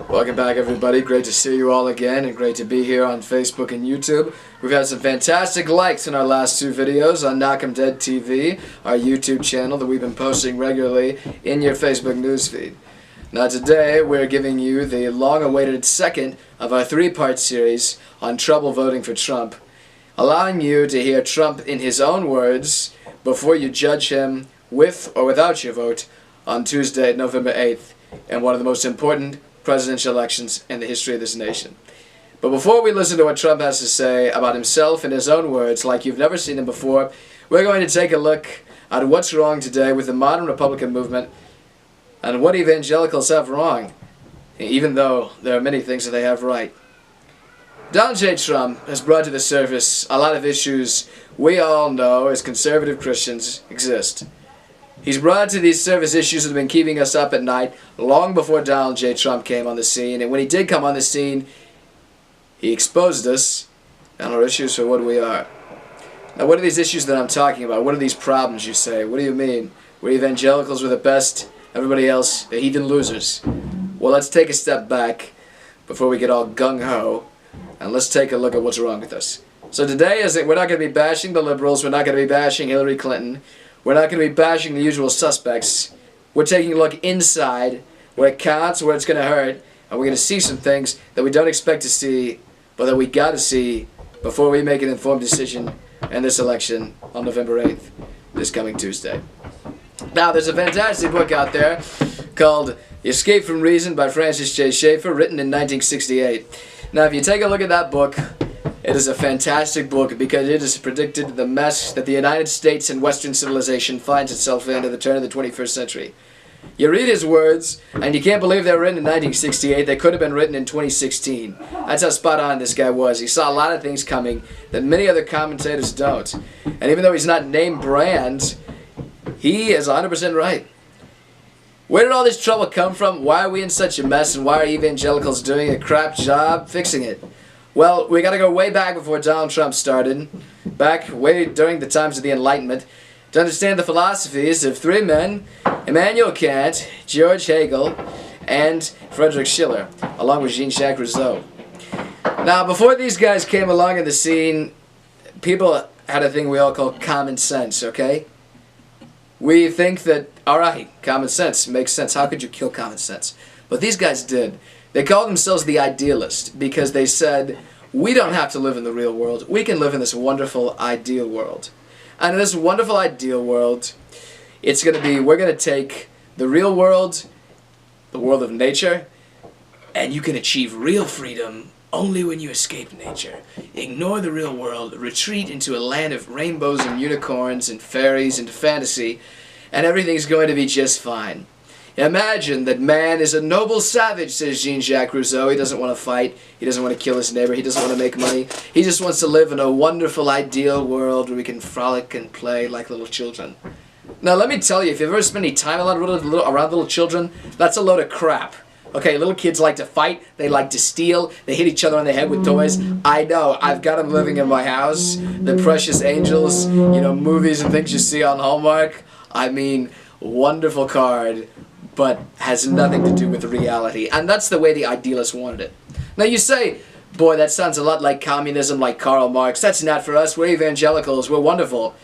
Welcome back, everybody. Great to see you all again, and great to be here on Facebook and YouTube. We've had some fantastic likes in our last two videos on Knock 'Em Dead TV, our YouTube channel that we've been posting regularly in your Facebook newsfeed. Now today, we're giving you the long-awaited second of our three-part series on trouble voting for Trump, allowing you to hear Trump in his own words before you judge him with or without your vote on Tuesday, November 8th, in one of the most important presidential elections in the history of this nation. But before we listen to what Trump has to say about himself in his own words, like you've never seen him before, we're going to take a look at what's wrong today with the modern Republican movement and what evangelicals have wrong, even though there are many things that they have right. Donald J. Trump has brought to the surface a lot of issues we all know as conservative Christians exist. He's brought to these service issues that have been keeping us up at night long before Donald J. Trump came on the scene. And when he did come on the scene, he exposed us and our issues for what we are. Now, what are these issues that I'm talking about? What are these problems, you say? What do you mean? We're evangelicals, we're the best. Everybody else, they're heathen losers. Well, let's take a step back before we get all gung-ho, and let's take a look at what's wrong with us. So today, we're not going to be bashing the liberals. We're not going to be bashing Hillary Clinton. We're not going to be bashing the usual suspects. We're taking a look inside, where it counts, where it's going to hurt, and we're going to see some things that we don't expect to see, but that we got to see before we make an informed decision in this election on November 8th, this coming Tuesday. Now, there's a fantastic book out there called Escape from Reason by Francis J. Schaeffer, written in 1968. Now, if you take a look at that book, it is a fantastic book because it has predicted the mess that the United States and Western civilization finds itself in at the turn of the 21st century. You read his words, and you can't believe they were written in 1968. They could have been written in 2016. That's how spot on this guy was. He saw a lot of things coming that many other commentators don't. And even though he's not name brand, he is 100% right. Where did all this trouble come from? Why are we in such a mess, and why are evangelicals doing a crap job fixing it? Well, we got to go way back before Donald Trump started, back way during the times of the Enlightenment, to understand the philosophies of three men: Immanuel Kant, George Hegel, and Friedrich Schiller, along with Jean-Jacques Rousseau. Now, before these guys came along in the scene, people had a thing we all call common sense, okay? We think that, alright, common sense makes sense. How could you kill common sense? But these guys did. They called themselves the idealists because they said, we don't have to live in the real world. We can live in this wonderful ideal world. And in this wonderful ideal world, it's going to be, we're going to take the real world, the world of nature, and you can achieve real freedom only when you escape nature. Ignore the real world, retreat into a land of rainbows and unicorns and fairies and fantasy, and everything's going to be just fine. Imagine that man is a noble savage, says Jean-Jacques Rousseau. He doesn't want to fight. He doesn't want to kill his neighbor. He doesn't want to make money. He just wants to live in a wonderful, ideal world where we can frolic and play like little children. Now, let me tell you, if you've ever spent any time around little children, that's a load of crap. Okay, little kids like to fight. They like to steal. They hit each other on the head with toys. I know. I've got them living in my house. The precious angels, you know, movies and things you see on Hallmark. I mean, wonderful card, but has nothing to do with reality. And that's the way the idealists wanted it. Now you say, boy, that sounds a lot like communism, like Karl Marx. That's not for us. We're evangelicals. We're wonderful.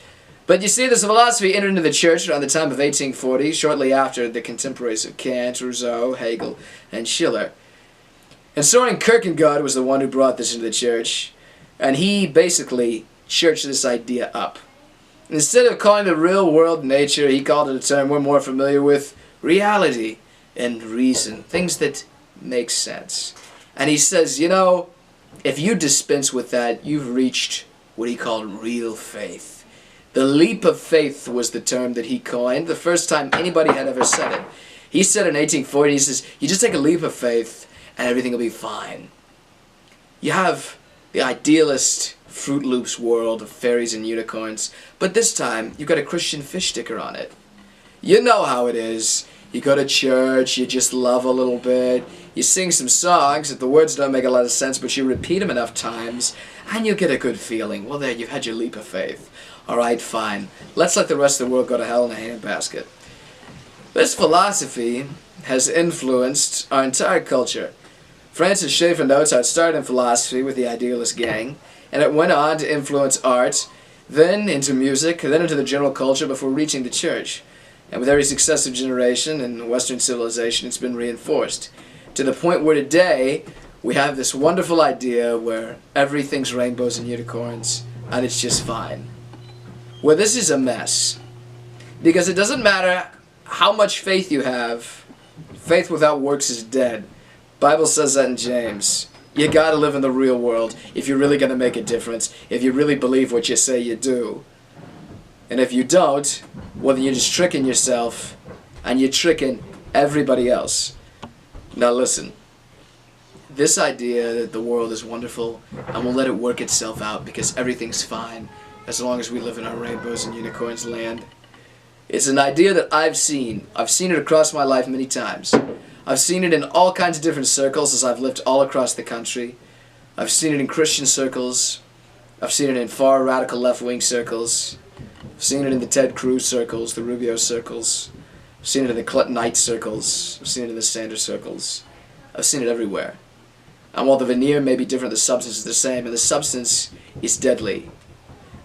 But you see, this philosophy entered into the church around the time of 1840, shortly after the contemporaries of Kant, Rousseau, Hegel, and Schiller. And Soren Kierkegaard was the one who brought this into the church, and he basically churched this idea up. Instead of calling the real world nature, he called it a term we're more familiar with: reality and reason, things that make sense. And he says, you know, if you dispense with that, you've reached what he called real faith. The leap of faith was the term that he coined, the first time anybody had ever said it. He said in 1840, he says, you just take a leap of faith and everything will be fine. You have the idealist Fruit Loops world of fairies and unicorns, but this time you've got a Christian fish sticker on it. You know how it is. You go to church, you just love a little bit, you sing some songs that the words don't make a lot of sense, but you repeat them enough times, and you get a good feeling. Well, there, you've had your leap of faith. Alright, fine. Let's let the rest of the world go to hell in a handbasket. This philosophy has influenced our entire culture. Francis Schaeffer notes how it started in philosophy with the idealist gang, and it went on to influence art, then into music, then into the general culture before reaching the church. And with every successive generation in Western civilization, it's been reinforced, to the point where today we have this wonderful idea where everything's rainbows and unicorns, and it's just fine. Well, this is a mess, because it doesn't matter how much faith you have, faith without works is dead. Bible says that in James. You gotta live in the real world if you're really gonna make a difference, if you really believe what you say you do. And if you don't, well, then you're just tricking yourself, and you're tricking everybody else. Now listen, this idea that the world is wonderful and we'll let it work itself out because everything's fine as long as we live in our rainbows and unicorns land, it's an idea that I've seen. I've seen it across my life many times. I've seen it in all kinds of different circles as I've lived all across the country. I've seen it in Christian circles. I've seen it in far radical left-wing circles. I've seen it in the Ted Cruz circles, the Rubio circles. I've seen it in the Clintonite circles. I've seen it in the Sanders circles. I've seen it everywhere. And while the veneer may be different, the substance is the same, and the substance is deadly.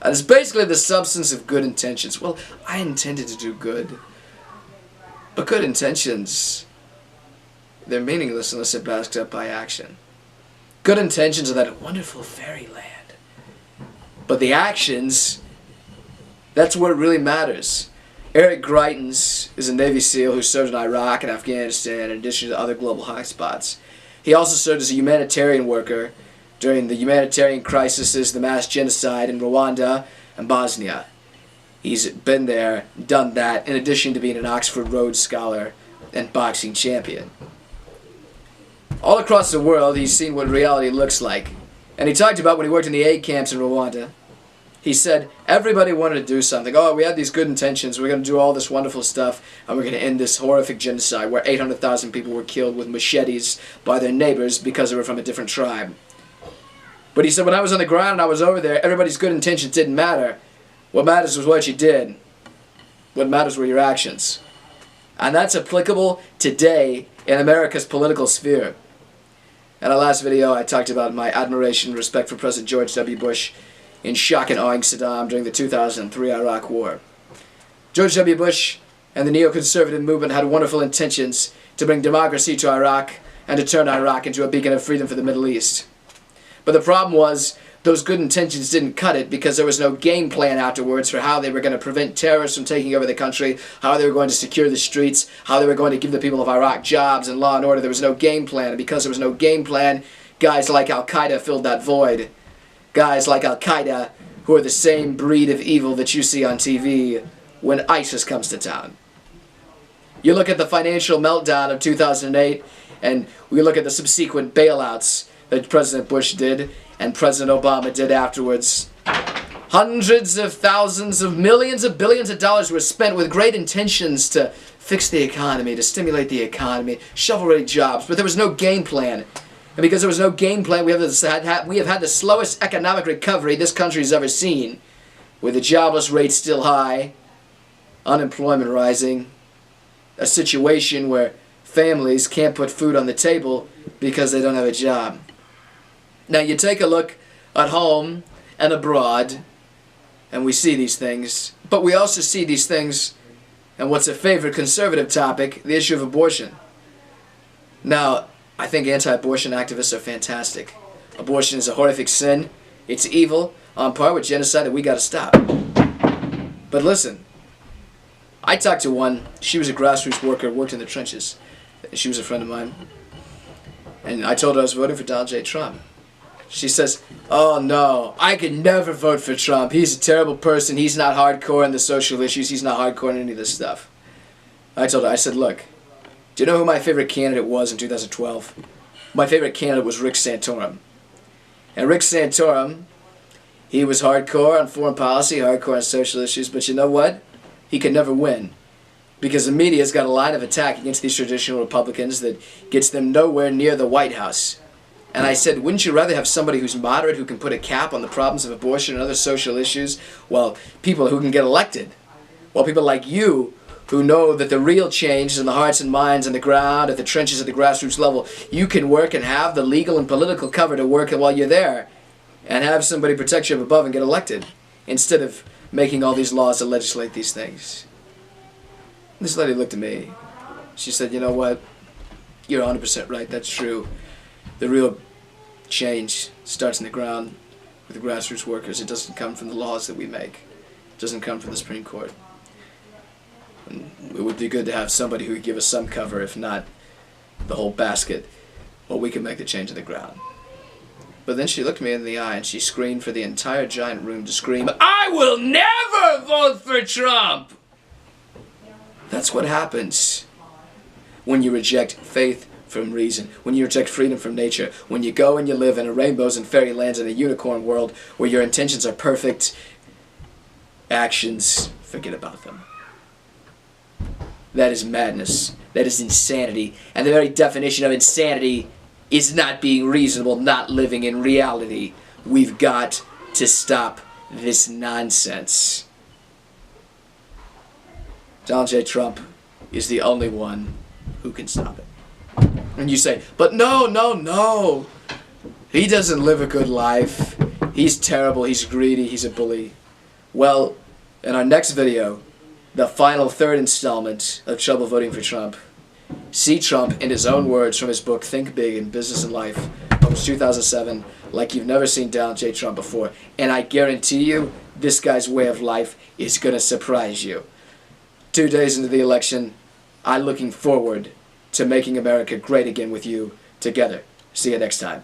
And it's basically the substance of good intentions. Well, I intended to do good. But good intentions, they're meaningless unless they're backed up by action. Good intentions are that wonderful fairyland. But the actions, that's what really matters. Eric Greitens is a Navy SEAL who served in Iraq and Afghanistan in addition to other global hotspots. He also served as a humanitarian worker during the humanitarian crises, the mass genocide in Rwanda and Bosnia. He's been there, done that, in addition to being an Oxford Rhodes Scholar and boxing champion. All across the world, he's seen what reality looks like. And he talked about when he worked in the aid camps in Rwanda. He said, everybody wanted to do something. Oh, we had these good intentions. We're going to do all this wonderful stuff, and we're going to end this horrific genocide where 800,000 people were killed with machetes by their neighbors because they were from a different tribe. But he said, when I was on the ground and I was over there, everybody's good intentions didn't matter. What matters was what you did. What matters were your actions. And that's applicable today in America's political sphere. In our last video, I talked about my admiration and respect for President George W. Bush in shock and awing Saddam during the 2003 Iraq War. George W. Bush and the neoconservative movement had wonderful intentions to bring democracy to Iraq and to turn Iraq into a beacon of freedom for the Middle East. But the problem was, those good intentions didn't cut it because there was no game plan afterwards for how they were going to prevent terrorists from taking over the country, how they were going to secure the streets, how they were going to give the people of Iraq jobs and law and order. There was no game plan, and because there was no game plan, guys like Al-Qaeda filled that void. Guys like Al-Qaeda, who are the same breed of evil that you see on TV when ISIS comes to town. You look at the financial meltdown of 2008, and we look at the subsequent bailouts that President Bush did and President Obama did afterwards. Hundreds of thousands of millions of billions of dollars were spent with great intentions to fix the economy, to stimulate the economy, shovel-ready jobs, but there was no game plan. And because there was no game plan, we have had the slowest economic recovery this country's ever seen, with the jobless rate still high, unemployment rising, a situation where families can't put food on the table because they don't have a job. Now you take a look at home and abroad, and we see these things, but we also see these things, and what's a favorite conservative topic, the issue of abortion. Now, I think anti-abortion activists are fantastic. Abortion is a horrific sin. It's evil, on par with genocide that we got to stop. But listen, I talked to one. She was a grassroots worker, worked in the trenches. She was a friend of mine. And I told her I was voting for Donald J. Trump. She says, oh no, I could never vote for Trump. He's a terrible person. He's not hardcore in the social issues. He's not hardcore in any of this stuff. I told her, I said, look, do you know who my favorite candidate was in 2012? My favorite candidate was Rick Santorum. And Rick Santorum, he was hardcore on foreign policy, hardcore on social issues, but you know what? He could never win. Because the media's got a line of attack against these traditional Republicans that gets them nowhere near the White House. And I said, wouldn't you rather have somebody who's moderate, who can put a cap on the problems of abortion and other social issues, while people who can get elected? While people like you, who know that the real change is in the hearts and minds and the ground, at the trenches at the grassroots level. You can work and have the legal and political cover to work while you're there and have somebody protect you up above and get elected instead of making all these laws to legislate these things. This lady looked at me. She said, you know what? You're 100% right. That's true. The real change starts in the ground with the grassroots workers. It doesn't come from the laws that we make. It doesn't come from the Supreme Court. And it would be good to have somebody who would give us some cover, if not the whole basket. Well, we can make the change on the ground. But then she looked me in the eye and she screamed for the entire giant room to scream, I will never vote for Trump! That's what happens when you reject faith from reason, when you reject freedom from nature, when you go and you live in a rainbows and fairylands in a unicorn world where your intentions are perfect, actions, forget about them. That is madness. That is insanity. And the very definition of insanity is not being reasonable, not living in reality. We've got to stop this nonsense. Donald J. Trump is the only one who can stop it. And you say, but no. He doesn't live a good life. He's terrible, he's greedy, he's a bully. Well, in our next video, the final third installment of Trouble Voting for Trump, see Trump in his own words from his book Think Big in Business and Life, published 2007, like you've never seen Donald J. Trump before. And I guarantee you, this guy's way of life is going to surprise you. 2 days into the election, I'm looking forward to making America great again with you together. See you next time.